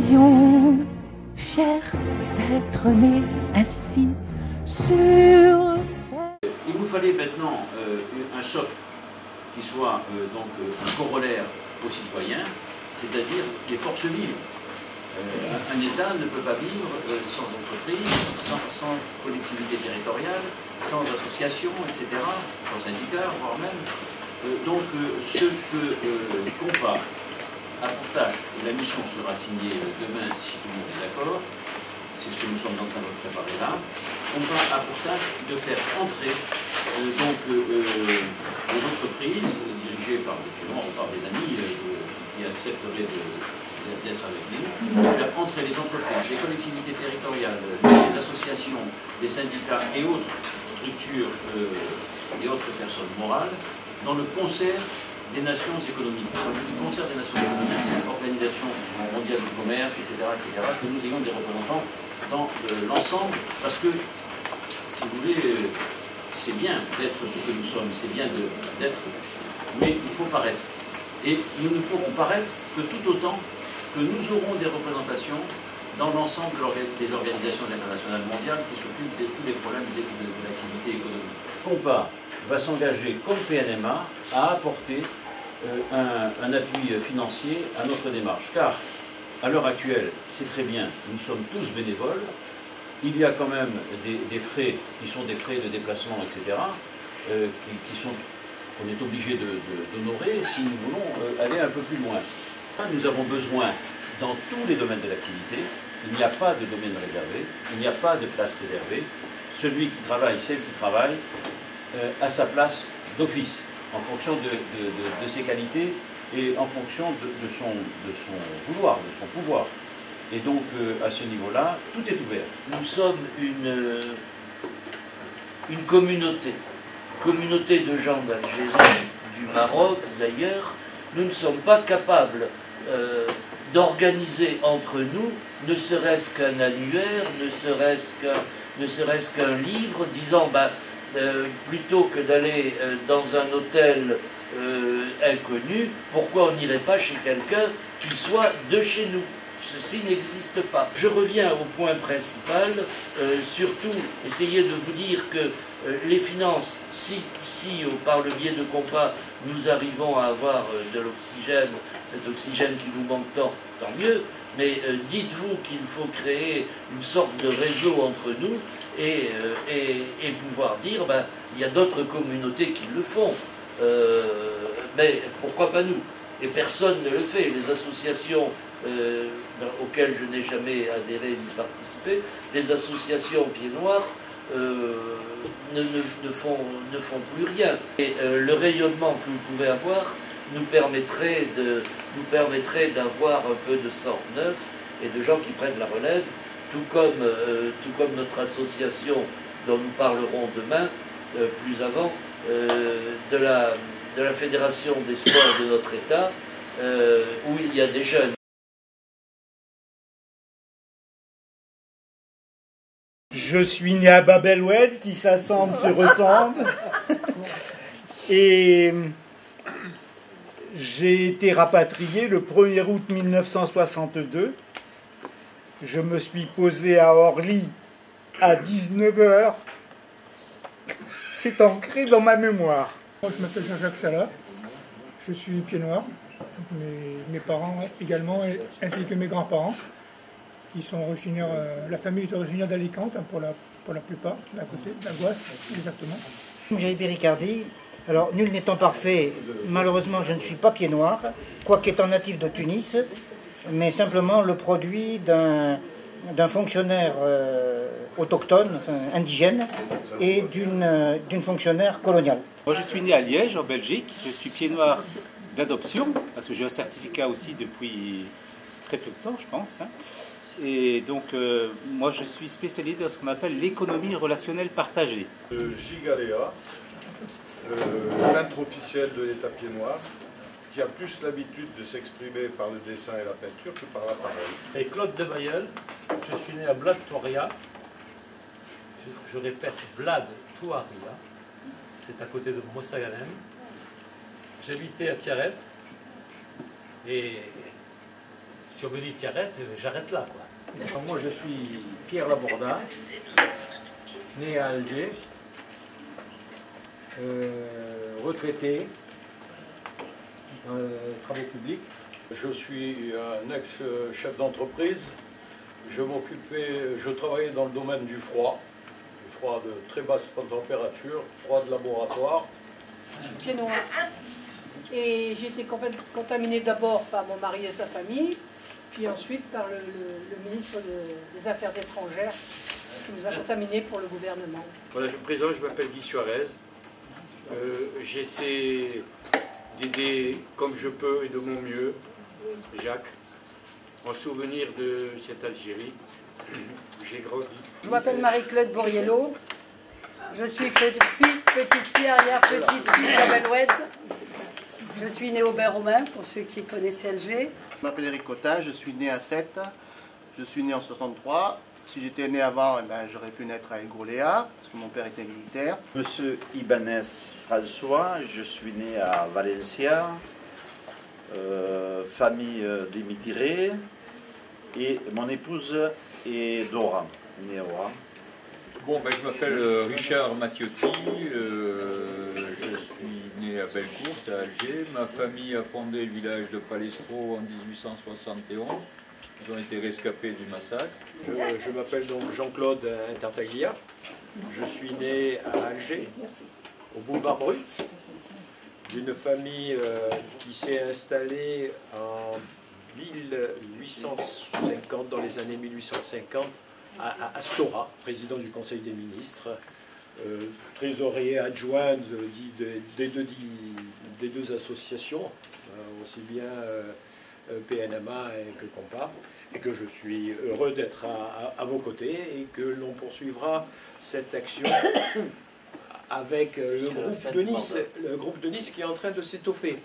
soyons fiers d'être nés ainsi sur cette... Il nous fallait maintenant un socle qui soit donc un corollaire aux citoyens, c'est-à-dire les forces vives. Un État ne peut pas vivre sans entreprise, sans collectivité territoriale, sans association, etc., sans syndicat, voire même. Donc ce que Compa a pour tâche, et la mission sera signée demain si tout le monde est d'accord, c'est ce que nous sommes en train de préparer là, Compa a pour tâche de faire entrer les entreprises dirigées par des amis qui accepteraient d'être avec nous, de faire entrer les entreprises, les collectivités territoriales, les associations, les syndicats et autres structures et autres personnes morales dans le concert des nations économiques. Le concert des nations économiques, c'est l'Organisation mondiale du commerce, etc., que nous ayons des représentants dans l'ensemble, parce que, si vous voulez, c'est bien d'être ce que nous sommes, c'est bien d'être, mais il faut paraître. Et nous ne pourrons paraître que tout autant que nous aurons des représentations dans l'ensemble des organisations internationales mondiales qui s'occupent de tous les problèmes de l'activité économique. Compa va s'engager comme PNMA à apporter un appui financier à notre démarche. Car, à l'heure actuelle, c'est très bien, nous sommes tous bénévoles, il y a quand même des frais qui sont des frais de déplacement, etc., qu'on est obligé d'honorer si nous voulons aller un peu plus loin. Nous avons besoin, dans tous les domaines de l'activité, il n'y a pas de domaine réservé, il n'y a pas de place réservée. Celui qui travaille, celle qui travaille, à sa place d'office, en fonction de ses qualités et en fonction de son vouloir, de son pouvoir. Et donc, à ce niveau-là, tout est ouvert. Nous sommes une communauté de gens d'Algérie, du Maroc d'ailleurs. Nous ne sommes pas capables d'organiser entre nous, ne serait-ce qu'un annuaire, ne serait-ce qu'un livre, disant plutôt que d'aller dans un hôtel inconnu, pourquoi on n'irait pas chez quelqu'un qui soit de chez nous? Ceci n'existe pas. Je reviens au point principal, surtout essayer de vous dire que les finances, si par le biais de Compa, nous arrivons à avoir de l'oxygène, cet oxygène qui nous manque tant mieux, mais dites-vous qu'il faut créer une sorte de réseau entre nous et pouvoir dire, il y a d'autres communautés qui le font, mais pourquoi pas nous? Et personne ne le fait. Les associations auxquelles je n'ai jamais adhéré ni participé, les associations Pieds Noirs ne font plus rien. Et le rayonnement que vous pouvez avoir nous permettrait d'avoir un peu de sang neuf et de gens qui prennent la relève, tout comme notre association dont nous parlerons demain, plus avant, de la Fédération des sports de notre État, où il y a des jeunes. Je suis né à Bab el-Oued, qui s'assemble, se ressemble. Et j'ai été rapatrié le 1er août 1962. Je me suis posé à Orly à 19 h. C'est ancré dans ma mémoire. Je m'appelle Jean-Jacques Salah, je suis pied noir, mes parents également, ainsi que mes grands-parents, qui sont originaires, la famille est originaire d'Alicante, pour la plupart, à côté, de la Goisse, exactement. J'ai Ricardi. Alors, nul n'étant parfait, malheureusement, je ne suis pas pied noir, quoique étant natif de Tunis, mais simplement le produit d'un fonctionnaire autochtone, enfin, indigène, et d'une fonctionnaire coloniale. Moi, je suis né à Liège, en Belgique. Je suis pied noir d'adoption, parce que j'ai un certificat aussi depuis très peu de temps, je pense. Et donc, moi, je suis spécialisé dans ce qu'on appelle l'économie relationnelle partagée. Gigaléa, peintre officiel de l'État pied noir, qui a plus l'habitude de s'exprimer par le dessin et la peinture que par la parole. Et Claude de Bayeul, je suis né à Blad Touaria. Je répète, Blad Touaria. C'est à côté de Mossaganem. J'habitais à Tiaret. Et Si on me dit tu arrêtes, j'arrête là, quoi. Alors, moi, je suis Pierre Laborda, né à Alger, retraité dans les travaux publics. Je suis un ex-chef d'entreprise. Je travaillais dans le domaine du froid de très basse température, froid de laboratoire. Je suis pied noir. Et j'ai été contaminée d'abord par mon mari et sa famille, puis ensuite par le ministre des Affaires étrangères qui nous a contaminés pour le gouvernement. Voilà, je me présente, je m'appelle Guy Suarez. J'essaie d'aider comme je peux et de mon mieux Jacques, en souvenir de cette Algérie où j'ai grandi. Je m'appelle Marie-Claude Bourriello. Je suis petite fille, arrière-petite-fille d'Abeloued. Je suis née au Bain-Romain, pour ceux qui connaissaient Alger. Je m'appelle Eric Cotin, je suis né à Sète. Je suis né en 63. Si j'étais né avant, eh ben, j'aurais pu naître à El Gouléa, parce que mon père était militaire. Monsieur Ibanez François, je suis né à Valencia, famille d'immigrés, et mon épouse est d'Oran, née à Oran. Bon, ben, je m'appelle Richard Mattiotti, je suis né à Bellecourte, à Alger. Ma famille a fondé le village de Palestro en 1871. Ils ont été rescapés du massacre. Je m'appelle donc Jean-Claude Intertaglia. Je suis né à Alger, au boulevard Bru, d'une famille qui s'est installée en 1850, dans les années 1850, à Astora, président du Conseil des ministres, trésorier adjoint des deux associations, aussi bien PNMA que Compa, et que je suis heureux d'être à vos côtés et que l'on poursuivra cette action avec le groupe de Nice qui est en train de s'étoffer.